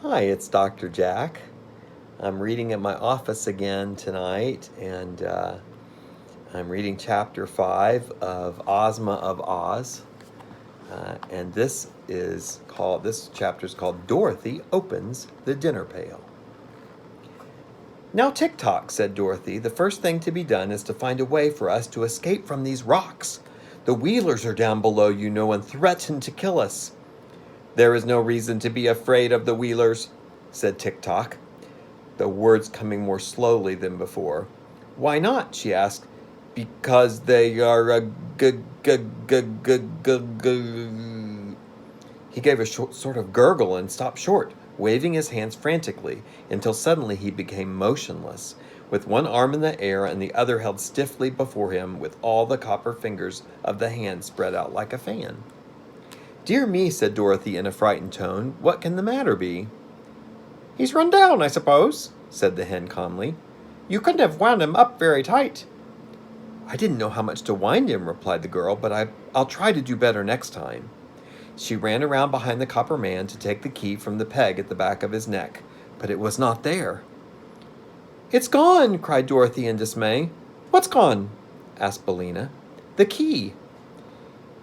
Hi, it's Dr. Jack. I'm reading at my office again tonight, and I'm reading Chapter 5 of Ozma of Oz. And this chapter is called Dorothy Opens the Dinner Pail. Now, tick-tock, said Dorothy, the first thing to be done is to find a way for us to escape from these rocks. The Wheelers are down below, you know, and threaten to kill us. There is no reason to be afraid of the Wheelers, said Tick-Tock, the words coming more slowly than before. Why not? She asked. Because they are a He gave a sort of gurgle and stopped short, waving his hands frantically, until suddenly he became motionless, with one arm in the air and the other held stiffly before him, with all the copper fingers of the hand spread out like a fan. Dear me, said Dorothy in a frightened tone, what can the matter be? He's run down, I suppose, said the hen calmly. You couldn't have wound him up very tight. I didn't know how much to wind him, replied the girl, but I'll try to do better next time. She ran around behind the copper man to take the key from the peg at the back of his neck, but it was not there. It's gone, cried Dorothy in dismay. What's gone? Asked Billina. The key.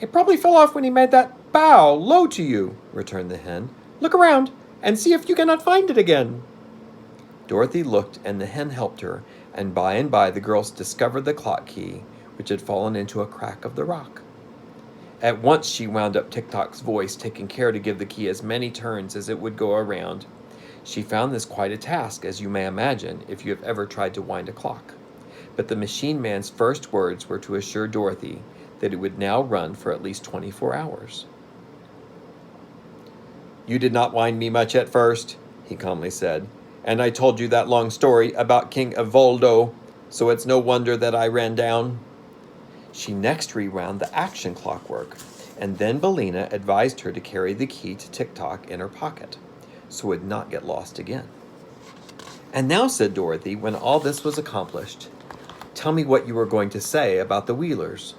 It probably fell off when he made that bow low to you, returned the hen. Look around and see if you cannot find it again. Dorothy looked, and the hen helped her, and by the girls discovered the clock key, which had fallen into a crack of the rock. At once she wound up Tick-Tock's voice, taking care to give the key as many turns as it would go around. She found this quite a task, as you may imagine, if you have ever tried to wind a clock. But the machine man's first words were to assure Dorothy that it would now run for at least 24 hours. You did not wind me much at first, he calmly said, and I told you that long story about King Evoldo, so it's no wonder that I ran down. She next rewound the action clockwork, and then Billina advised her to carry the key to Tick-Tock in her pocket, so it would not get lost again. And now, said Dorothy, when all this was accomplished, tell me what you were going to say about the Wheelers.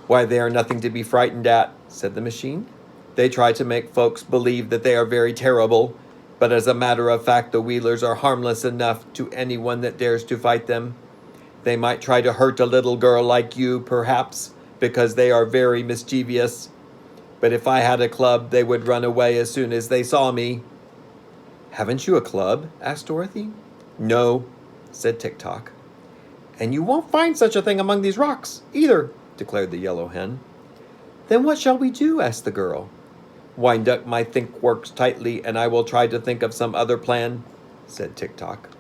Why, they are nothing to be frightened at, said the machine. They try to make folks believe that they are very terrible, but as a matter of fact, the Wheelers are harmless enough to anyone that dares to fight them. They might try to hurt a little girl like you, perhaps, because they are very mischievous. But if I had a club, they would run away as soon as they saw me. Haven't you a club? Asked Dorothy. No, said Tick-Tock. And you won't find such a thing among these rocks, either, declared the yellow hen. Then what shall we do? Asked the girl. Wind up my think works tightly, and I will try to think of some other plan, said Tick-Tock.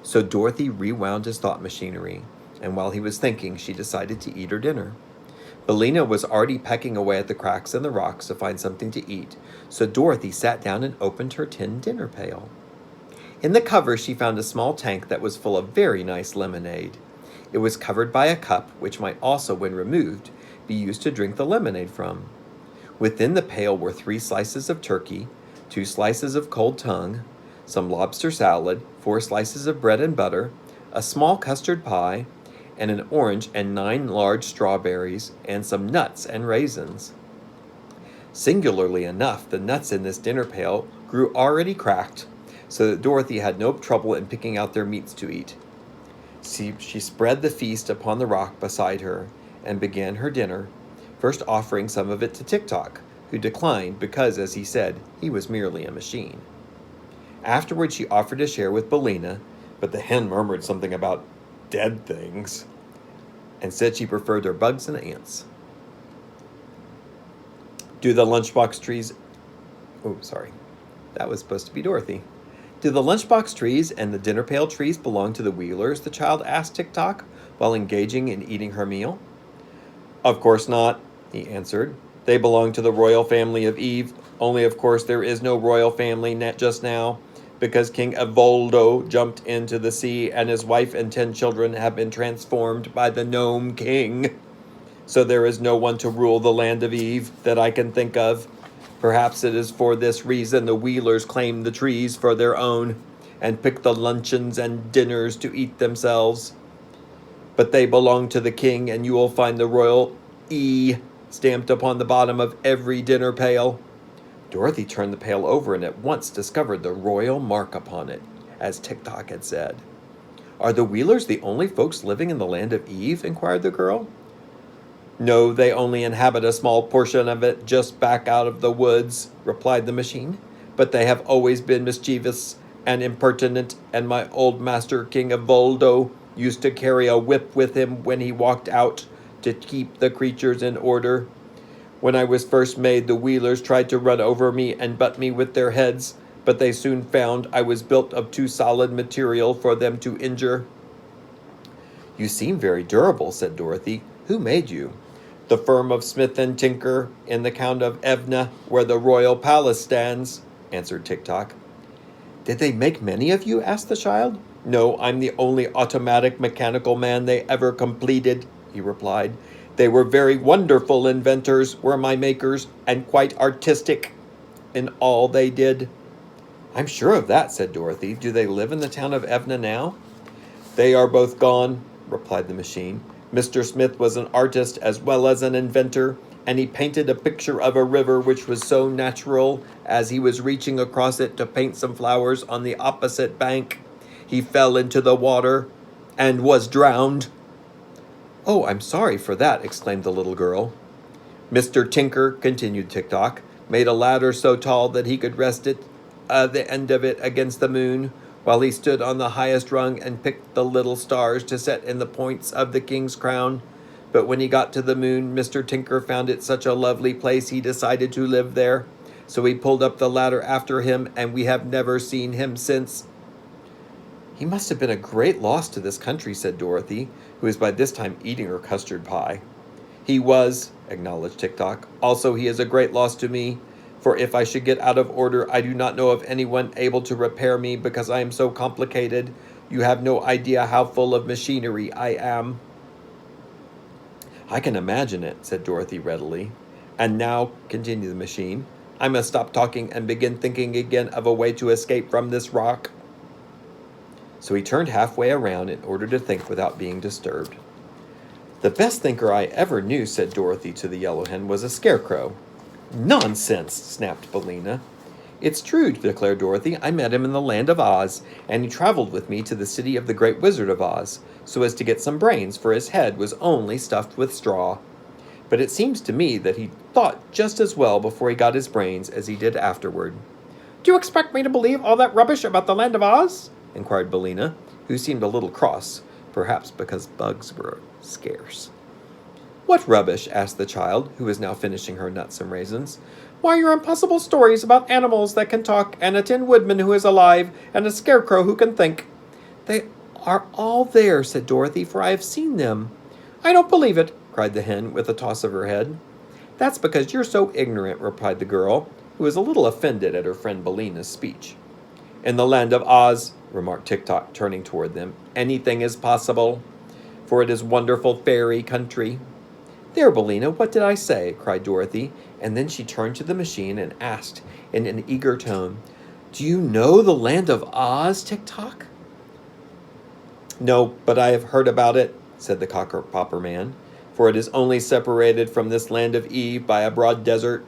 So Dorothy rewound his thought machinery, and while he was thinking, she decided to eat her dinner. Billina was already pecking away at the cracks in the rocks to find something to eat, so Dorothy sat down and opened her tin dinner pail. In the cover, she found a small tank that was full of very nice lemonade. It was covered by a cup, which might also, when removed, be used to drink the lemonade from. Within the pail were 3 slices of turkey, 2 slices of cold tongue, some lobster salad, 4 slices of bread and butter, a small custard pie, and an orange and 9 large strawberries, and some nuts and raisins. Singularly enough, the nuts in this dinner pail grew already cracked, so that Dorothy had no trouble in picking out their meats to eat. She spread the feast upon the rock beside her, and began her dinner, first offering some of it to Tick-Tock, who declined because, as he said, he was merely a machine. Afterward, she offered to share with Billina, but the hen murmured something about dead things, and said she preferred their bugs and ants. Do the lunchbox trees... Oh, sorry. That was supposed to be Dorothy. Do the lunchbox trees and the dinner pail trees belong to the Wheelers? The child asked Tick-Tock, while engaging in eating her meal. Of course not, he answered. They belong to the royal family of Eve, only of course there is no royal family just now, because King Evoldo jumped into the sea and his wife and 10 children have been transformed by the Gnome King. So there is no one to rule the land of Eve that I can think of. Perhaps it is for this reason the Wheelers claim the trees for their own and pick the luncheons and dinners to eat themselves. But they belong to the king, and you will find the royal E stamped upon the bottom of every dinner pail. Dorothy turned the pail over and at once discovered the royal mark upon it, as Tick-Tock had said. "Are the Wheelers the only folks living in the land of Eve?" inquired the girl. "No, they only inhabit a small portion of it just back out of the woods," replied the machine. "But they have always been mischievous and impertinent, and my old master, King Evoldo, used to carry a whip with him when he walked out to keep the creatures in order. When I was first made, the Wheelers tried to run over me and butt me with their heads, but they soon found I was built of too solid material for them to injure." "You seem very durable," said Dorothy. "Who made you?" "The firm of Smith and Tinker in the Count of Evna, where the royal palace stands," answered Tick-Tock. "Did they make many of you?" asked the child. "No, I'm the only automatic mechanical man they ever completed," he replied. "They were very wonderful inventors, were my makers, and quite artistic in all they did." "I'm sure of that," said Dorothy. "Do they live in the town of Evna now?" "They are both gone," replied the machine. "Mr. Smith was an artist as well as an inventor, and he painted a picture of a river which was so natural. As he was reaching across it to paint some flowers on the opposite bank, he fell into the water and was drowned." "Oh, I'm sorry for that," exclaimed the little girl. "Mr. Tinker," continued Tick-Tock, "made a ladder so tall that he could rest the end of it against the moon, while he stood on the highest rung and picked the little stars to set in the points of the king's crown. But when he got to the moon, Mr. Tinker found it such a lovely place he decided to live there. So he pulled up the ladder after him, and we have never seen him since." "He must have been a great loss to this country," said Dorothy, who was by this time eating her custard pie. "He was," acknowledged Tick-Tock. "Also, he is a great loss to me, for if I should get out of order, I do not know of anyone able to repair me because I am so complicated. You have no idea how full of machinery I am." "I can imagine it," said Dorothy readily. "And now," continued the machine, "I must stop talking and begin thinking again of a way to escape from this rock." So he turned halfway around in order to think without being disturbed. "The best thinker I ever knew," said Dorothy to the yellow hen, "was a scarecrow." "Nonsense!" snapped Billina. "It's true," declared Dorothy. "I met him in the land of Oz, and he traveled with me to the city of the Great Wizard of Oz, so as to get some brains, for his head was only stuffed with straw. But it seems to me that he thought just as well before he got his brains as he did afterward." "Do you expect me to believe all that rubbish about the land of Oz?" inquired Billina, who seemed a little cross, perhaps because bugs were scarce. "What rubbish?" asked the child, who was now finishing her nuts and raisins. "Why, your impossible stories about animals that can talk, and a Tin Woodman who is alive, and a scarecrow who can think." "They are all there," said Dorothy, "for I have seen them." "I don't believe it," cried the hen, with a toss of her head. "That's because you're so ignorant," replied the girl, who was a little offended at her friend Billina's speech. "In the land of Oz," remarked Tick-Tock, turning toward them, "anything is possible, for it is wonderful fairy country." "There, Billina, what did I say?" cried Dorothy, and then she turned to the machine and asked in an eager tone, "Do you know the land of Oz, Tick-Tock?" "No, but I have heard about it," said the Cocker-Popper man, "for it is only separated from this land of Eve by a broad desert."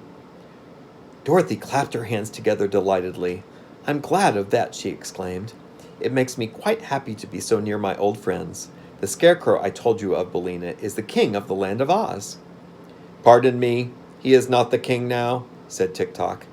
Dorothy clapped her hands together delightedly. "I'm glad of that," she exclaimed. "It makes me quite happy to be so near my old friends. The scarecrow I told you of, Billina, is the king of the land of Oz." "Pardon me, he is not the king now," said Tick-Tock.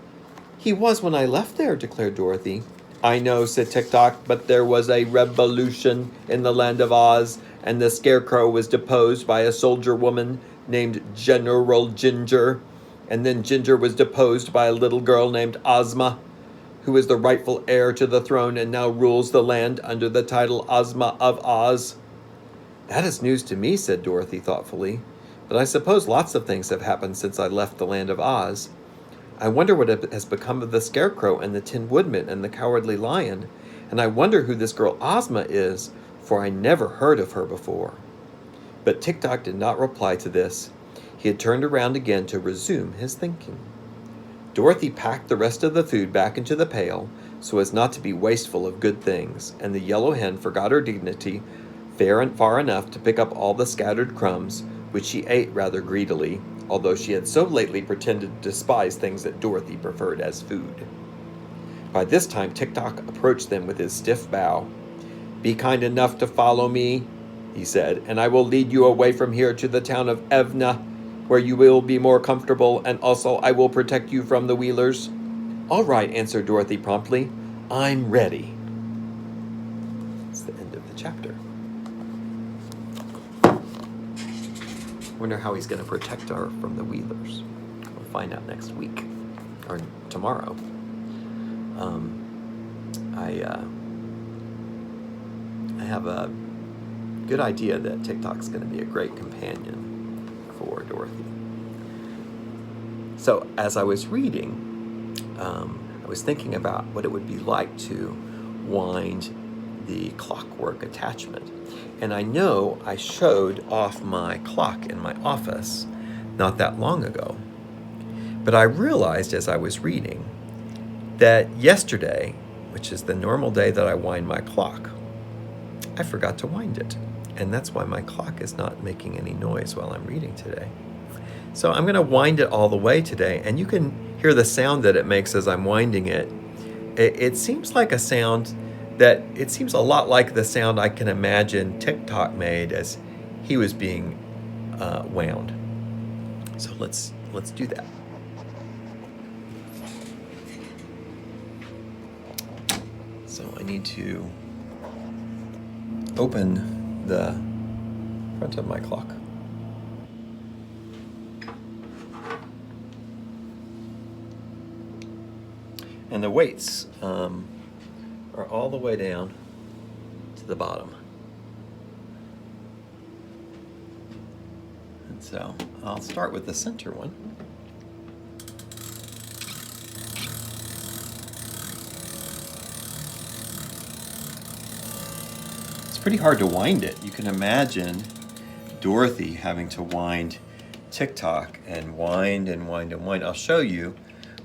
"He was when I left there," declared Dorothy. "I know," said Tick-Tock, "but there was a revolution in the land of Oz, and the scarecrow was deposed by a soldier woman named General Ginger, and then Ginger was deposed by a little girl named Ozma, who is the rightful heir to the throne and now rules the land under the title Ozma of Oz." "That is news to me," said Dorothy thoughtfully. "But I suppose lots of things have happened since I left the land of Oz. I wonder what has become of the Scarecrow and the Tin Woodman and the Cowardly Lion, and I wonder who this girl Ozma is, for I never heard of her before." But Tick-Tock did not reply to this. He had turned around again to resume his thinking. Dorothy packed the rest of the food back into the pail so as not to be wasteful of good things, and the yellow hen forgot her dignity far enough to pick up all the scattered crumbs, which she ate rather greedily, although she had so lately pretended to despise things that Dorothy preferred as food. By this time, Tick-Tock approached them with his stiff bow. "Be kind enough to follow me," he said, "and I will lead you away from here to the town of Evna, where you will be more comfortable, and also I will protect you from the Wheelers." "All right," answered Dorothy promptly. "I'm ready." That's the end of the chapter. Wonder how he's going to protect her from the Wheelers. We'll find out next week, or tomorrow. I have a good idea that Tick-Tock's going to be a great companion for Dorothy. So as I was reading, I was thinking about what it would be like to wind the clockwork attachment. And I know I showed off my clock in my office not that long ago. But I realized as I was reading that yesterday, which is the normal day that I wind my clock, I forgot to wind it. And that's why my clock is not making any noise while I'm reading today. So I'm going to wind it all the way today, and you can hear the sound that it makes as I'm winding it. It seems like a sound that, it seems a lot like the sound I can imagine Tick-Tock made as he was being wound. So let's do that. So I need to open the front of my clock. And the weights are all the way down to the bottom. And so I'll start with the center one. It's pretty hard to wind it. You can imagine Dorothy having to wind Tick-Tock and wind and wind and wind. I'll show you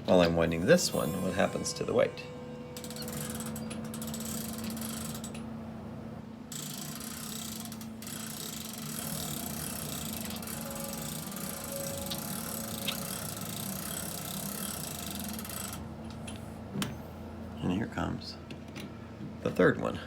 while I'm winding this one what happens to the weight. And here comes the third one.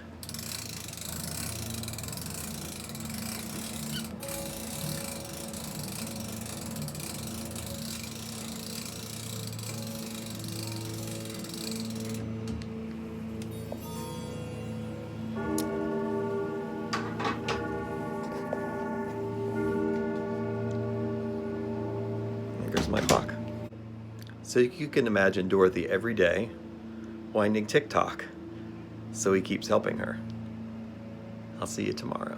There's my clock. So you can imagine Dorothy every day winding Tick-Tock so he keeps helping her. I'll see you tomorrow.